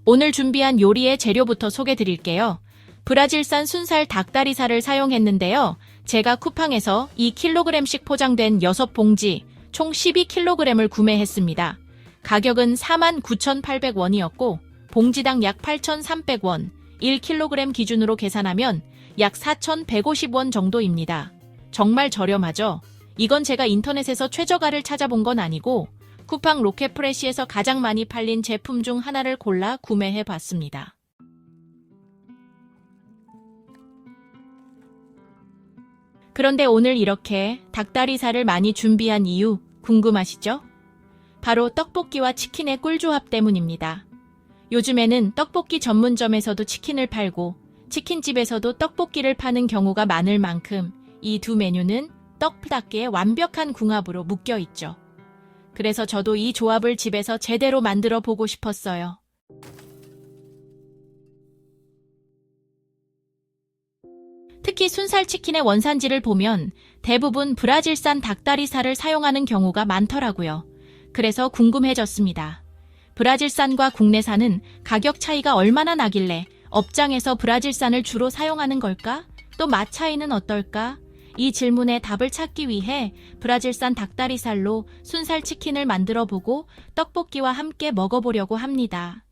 오늘 준비한 요리의 재료부터 소개드릴게요. 브라질산 순살 닭다리살을 사용했는데요. 제가 쿠팡에서 2kg씩 포장된 6봉지, 총 12kg을 구매했습니다. 가격은 49,800원이었고 봉지당 약 8,300원, 1kg 기준으로 계산하면 약 4,150원 정도입니다. 정말 저렴하죠? 이건 제가 인터넷에서 최저가를 찾아본 건 아니고 쿠팡 로켓프레시에서 가장 많이 팔린 제품 중 하나를 골라 구매해봤습니다. 그런데 오늘 이렇게 닭다리살을 많이 준비한 이유 궁금하시죠? 바로 떡볶이와 치킨의 꿀조합 때문입니다. 요즘에는 떡볶이 전문점에서도 치킨을 팔고 치킨집에서도 떡볶이를 파는 경우가 많을 만큼 이 두 메뉴는 떡볶이의 완벽한 궁합으로 묶여 있죠. 그래서 저도 이 조합을 집에서 제대로 만들어 보고 싶었어요. 특히 순살치킨의 원산지를 보면 대부분 브라질산 닭다리살을 사용하는 경우가 많더라고요. 그래서 궁금해졌습니다. 브라질산과 국내산은 가격 차이가 얼마나 나길래 업장에서 브라질산을 주로 사용하는 걸까? 또 맛 차이는 어떨까? 이 질문에 답을 찾기 위해 브라질산 닭다리살로 순살치킨을 만들어보고 떡볶이와 함께 먹어보려고 합니다.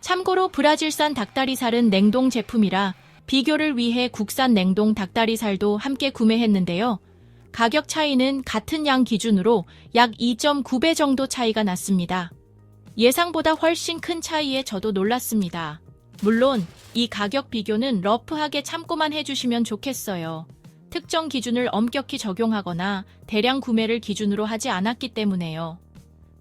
참고로 브라질산 닭다리살은 냉동 제품이라 비교를 위해 국산 냉동 닭다리살도 함께 구매했는데요. 가격 차이는 같은 양 기준으로 약 2.9배 정도 차이가 났습니다. 예상보다 훨씬 큰 차이에 저도 놀랐습니다. 물론 이 가격 비교는 러프하게 참고만 해주시면 좋겠어요. 특정 기준을 엄격히 적용하거나 대량 구매를 기준으로 하지 않았기 때문에요.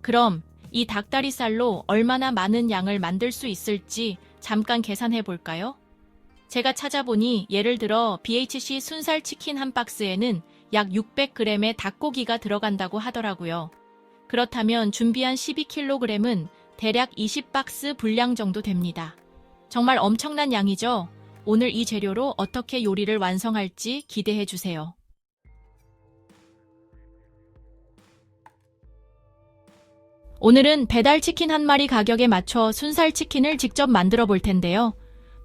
그럼 이 닭다리살로 얼마나 많은 양을 만들 수 있을지 잠깐 계산해 볼까요? 제가 찾아보니 예를 들어 BHC 순살치킨 한 박스에는 약 600g의 닭고기가 들어간다고 하더라고요. 그렇다면 준비한 12kg은 대략 20박스 분량 정도 됩니다. 정말 엄청난 양이죠? 오늘 이 재료로 어떻게 요리를 완성할지 기대해 주세요. 오늘은 배달치킨 한 마리 가격에 맞춰 순살치킨을 직접 만들어 볼 텐데요.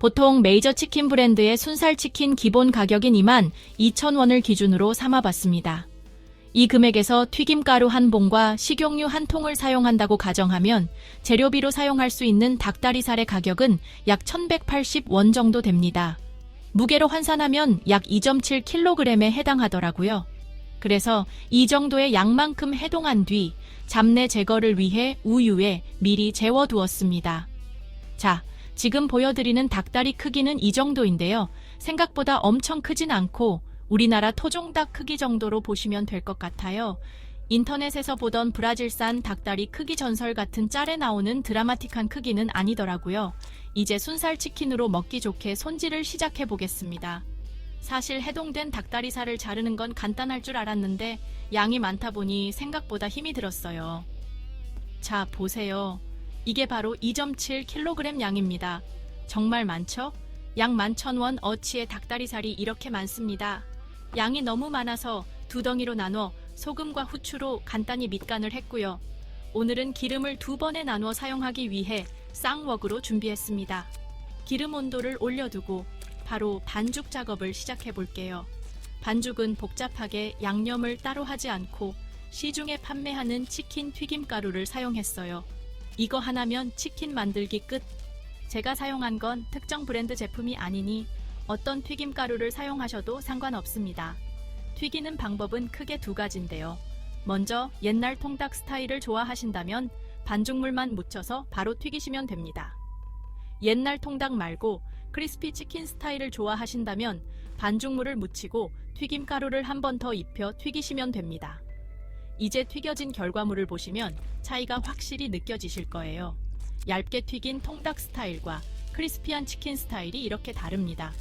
보통 메이저 치킨 브랜드의 순살치킨 기본 가격인 22,000원을 기준으로 삼아봤습니다. 이 금액에서 튀김가루 한 봉과 식용유 한 통을 사용한다고 가정하면 재료비로 사용할 수 있는 닭다리살의 가격은 약 1,180원 정도 됩니다. 무게로 환산하면 약 2.7kg에 해당하더라고요. 그래서 이 정도의 양만큼 해동한 뒤 잡내 제거를 위해 우유에 미리 재워두었습니다. 자, 지금 보여드리는 닭다리 크기는 이 정도인데요. 생각보다 엄청 크진 않고 우리나라 토종닭 크기 정도로 보시면 될 것 같아요. 인터넷에서 보던 브라질산 닭다리 크기 전설 같은 짤에 나오는 드라마틱한 크기는 아니더라고요. 이제 순살치킨으로 먹기 좋게 손질을 시작해 보겠습니다. 사실 해동된 닭다리살을 자르는 건 간단할 줄 알았는데 양이 많다 보니 생각보다 힘이 들었어요. 자, 보세요. 이게 바로 2.7kg 양입니다. 정말 많죠? 약 11,000원 어치의 닭다리살이 이렇게 많습니다. 양이 너무 많아서 두 덩이로 나눠 소금과 후추로 간단히 밑간을 했고요. 오늘은 기름을 2번에 나누어 사용하기 위해 쌍웍으로 준비했습니다. 기름 온도를 올려두고 바로 반죽 작업을 시작해 볼게요. 반죽은 복잡하게 양념을 따로 하지 않고 시중에 판매하는 치킨 튀김가루를 사용했어요. 이거 하나면 치킨 만들기 끝. 제가 사용한 건 특정 브랜드 제품이 아니니 어떤 튀김가루를 사용하셔도 상관없습니다. 튀기는 방법은 크게 두 가지인데요. 먼저 옛날 통닭 스타일을 좋아하신다면 반죽물만 묻혀서 바로 튀기시면 됩니다. 옛날 통닭 말고 크리스피 치킨 스타일을 좋아하신다면 반죽물을 묻히고 튀김가루를 한 번 더 입혀 튀기시면 됩니다. 이제 튀겨진 결과물을 보시면 차이가 확실히 느껴지실 거예요. 얇게 튀긴 통닭 스타일과 크리스피한 치킨 스타일이 이렇게 다릅니다.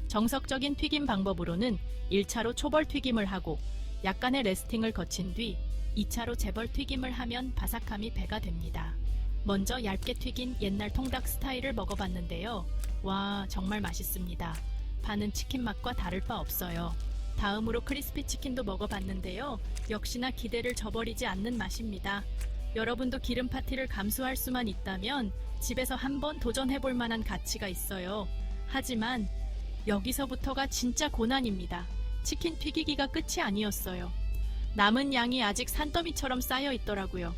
정석적인 튀김 방법으로는 1차로 초벌 튀김을 하고 약간의 레스팅을 거친 뒤 2차로 재벌 튀김을 하면 바삭함이 배가 됩니다. 먼저 얇게 튀긴 옛날 통닭 스타일을 먹어봤는데요. 와, 정말 맛있습니다. 파는 치킨 맛과 다를 바 없어요. 다음으로 크리스피 치킨도 먹어봤는데요. 역시나 기대를 저버리지 않는 맛입니다. 여러분도 기름 파티를 감수할 수만 있다면 집에서 한번 도전해볼 만한 가치가 있어요. 하지만 여기서부터가 진짜 고난입니다. 치킨 튀기기가 끝이 아니었어요. 남은 양이 아직 산더미처럼 쌓여 있더라고요.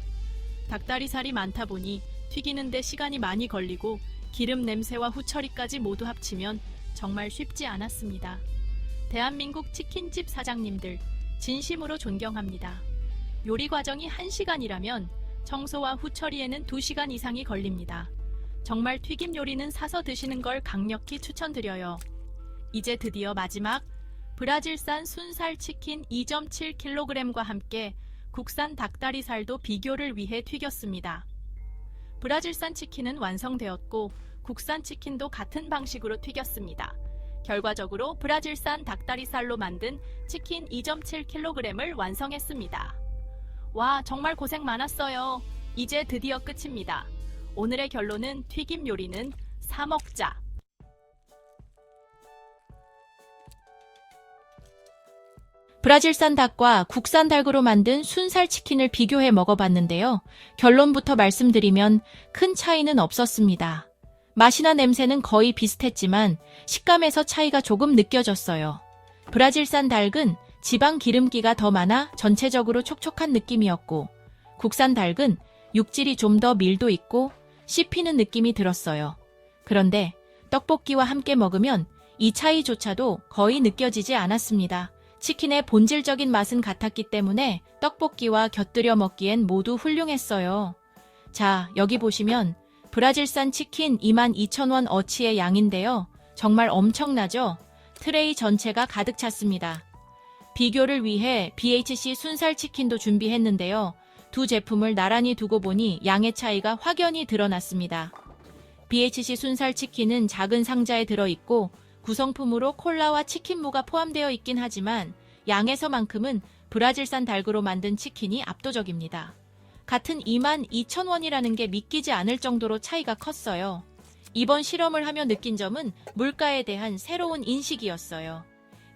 닭다리살이 많다 보니 튀기는데 시간이 많이 걸리고 기름 냄새와 후처리까지 모두 합치면 정말 쉽지 않았습니다. 대한민국 치킨집 사장님들, 진심으로 존경합니다. 요리 과정이 1시간이라면 청소와 후처리에는 2시간 이상이 걸립니다. 정말 튀김 요리는 사서 드시는 걸 강력히 추천드려요. 이제 드디어 마지막 브라질산 순살 치킨 2.7kg과 함께 국산 닭다리살도 비교를 위해 튀겼습니다. 브라질산 치킨은 완성되었고 국산 치킨도 같은 방식으로 튀겼습니다. 결과적으로 브라질산 닭다리살로 만든 치킨 2.7kg을 완성했습니다. 와, 정말 고생 많았어요. 이제 드디어 끝입니다. 오늘의 결론은 튀김 요리는 사 먹자. 브라질산 닭과 국산 닭으로 만든 순살 치킨을 비교해 먹어봤는데요. 결론부터 말씀드리면 큰 차이는 없었습니다. 맛이나 냄새는 거의 비슷했지만 식감에서 차이가 조금 느껴졌어요. 브라질산 닭은 지방 기름기가 더 많아 전체적으로 촉촉한 느낌이었고 국산 닭은 육질이 좀 더 밀도 있고 씹히는 느낌이 들었어요. 그런데 떡볶이와 함께 먹으면 이 차이조차도 거의 느껴지지 않았습니다. 치킨의 본질적인 맛은 같았기 때문에 떡볶이와 곁들여 먹기엔 모두 훌륭했어요. 자, 여기 보시면 브라질산 치킨 22,000원 어치의 양인데요. 정말 엄청나죠? 트레이 전체가 가득 찼습니다. 비교를 위해 BHC 순살 치킨도 준비했는데요. 두 제품을 나란히 두고 보니 양의 차이가 확연히 드러났습니다. BHC 순살 치킨은 작은 상자에 들어있고 구성품으로 콜라와 치킨무가 포함되어 있긴 하지만 양에서만큼은 브라질산 닭으로 만든 치킨이 압도적입니다. 같은 22,000원이라는 게 믿기지 않을 정도로 차이가 컸어요. 이번 실험을 하며 느낀 점은 물가에 대한 새로운 인식이었어요.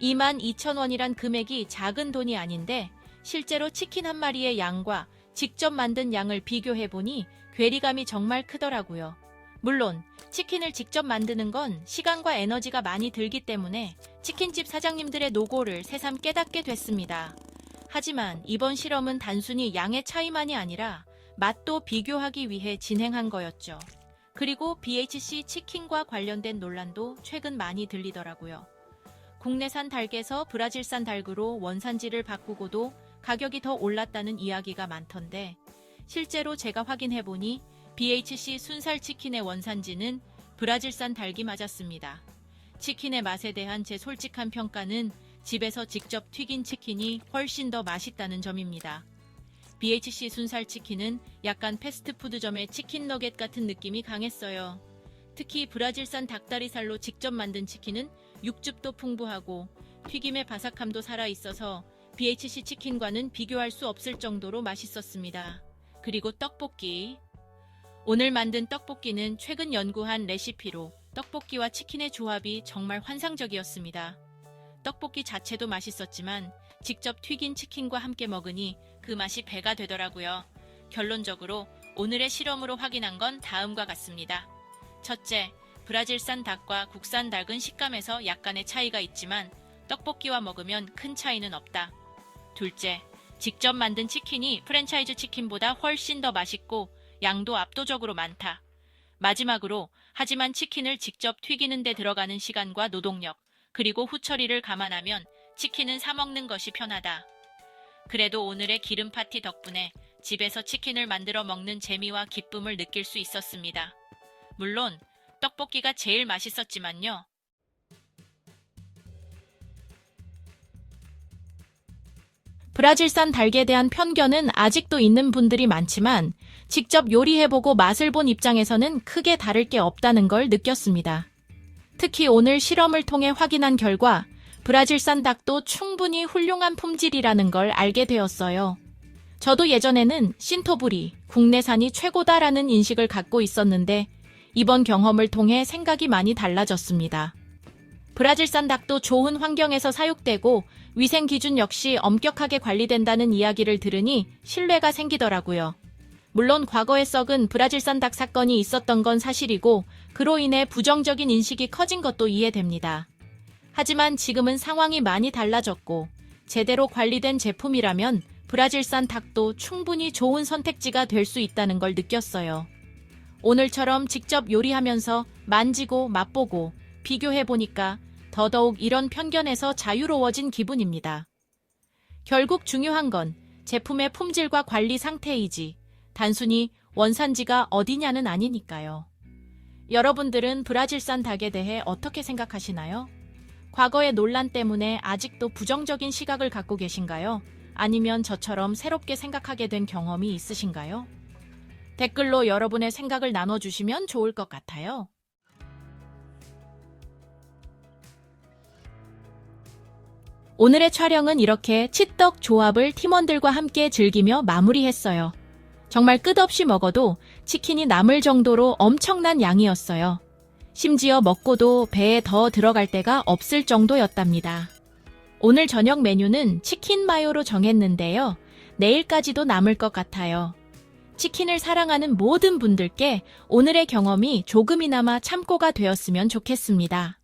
22,000원이란 금액이 작은 돈이 아닌데 실제로 치킨 한 마리의 양과 직접 만든 양을 비교해보니 괴리감이 정말 크더라고요. 물론 치킨을 직접 만드는 건 시간과 에너지가 많이 들기 때문에 치킨집 사장님들의 노고를 새삼 깨닫게 됐습니다. 하지만 이번 실험은 단순히 양의 차이만이 아니라 맛도 비교하기 위해 진행한 거였죠. 그리고 BHC 치킨과 관련된 논란도 최근 많이 들리더라고요. 국내산 닭에서 브라질산 닭으로 원산지를 바꾸고도 가격이 더 올랐다는 이야기가 많던데 실제로 제가 확인해보니 BHC 순살 치킨의 원산지는 브라질산 닭이 맞았습니다. 치킨의 맛에 대한 제 솔직한 평가는 집에서 직접 튀긴 치킨이 훨씬 더 맛있다는 점입니다. BHC 순살 치킨은 약간 패스트푸드점의 치킨 너겟 같은 느낌이 강했어요. 특히 브라질산 닭다리살로 직접 만든 치킨은 육즙도 풍부하고 튀김의 바삭함도 살아있어서 BHC 치킨과는 비교할 수 없을 정도로 맛있었습니다. 그리고 떡볶이. 오늘 만든 떡볶이는 최근 연구한 레시피로 떡볶이와 치킨의 조합이 정말 환상적이었습니다. 떡볶이 자체도 맛있었지만 직접 튀긴 치킨과 함께 먹으니 그 맛이 배가 되더라고요. 결론적으로 오늘의 실험으로 확인한 건 다음과 같습니다. 첫째, 브라질산 닭과 국산 닭은 식감에서 약간의 차이가 있지만 떡볶이와 먹으면 큰 차이는 없다. 둘째, 직접 만든 치킨이 프랜차이즈 치킨보다 훨씬 더 맛있고 양도 압도적으로 많다. 마지막으로, 하지만 치킨을 직접 튀기는 데 들어가는 시간과 노동력, 그리고 후처리를 감안하면 치킨은 사 먹는 것이 편하다. 그래도 오늘의 기름 파티 덕분에 집에서 치킨을 만들어 먹는 재미와 기쁨을 느낄 수 있었습니다. 물론 떡볶이가 제일 맛있었지만요. 브라질산 닭에 대한 편견은 아직도 있는 분들이 많지만 직접 요리해보고 맛을 본 입장에서는 크게 다를 게 없다는 걸 느꼈습니다. 특히 오늘 실험을 통해 확인한 결과 브라질산 닭도 충분히 훌륭한 품질이라는 걸 알게 되었어요. 저도 예전에는 신토부리, 국내산이 최고다라는 인식을 갖고 있었는데 이번 경험을 통해 생각이 많이 달라졌습니다. 브라질산 닭도 좋은 환경에서 사육되고 위생 기준 역시 엄격하게 관리된다는 이야기를 들으니 신뢰가 생기더라고요. 물론 과거에 썩은 브라질산 닭 사건이 있었던 건 사실이고 그로 인해 부정적인 인식이 커진 것도 이해됩니다. 하지만 지금은 상황이 많이 달라졌고 제대로 관리된 제품이라면 브라질산 닭도 충분히 좋은 선택지가 될 수 있다는 걸 느꼈어요. 오늘처럼 직접 요리하면서 만지고 맛보고 비교해보니까 더더욱 이런 편견에서 자유로워진 기분입니다. 결국 중요한 건 제품의 품질과 관리 상태이지 단순히 원산지가 어디냐는 아니니까요. 여러분들은 브라질산 닭에 대해 어떻게 생각하시나요? 과거의 논란 때문에 아직도 부정적인 시각을 갖고 계신가요? 아니면 저처럼 새롭게 생각하게 된 경험이 있으신가요? 댓글로 여러분의 생각을 나눠주시면 좋을 것 같아요. 오늘의 촬영은 이렇게 치떡 조합을 팀원들과 함께 즐기며 마무리했어요. 정말 끝없이 먹어도 치킨이 남을 정도로 엄청난 양이었어요. 심지어 먹고도 배에 더 들어갈 데가 없을 정도였답니다. 오늘 저녁 메뉴는 치킨 마요로 정했는데요. 내일까지도 남을 것 같아요. 치킨을 사랑하는 모든 분들께 오늘의 경험이 조금이나마 참고가 되었으면 좋겠습니다.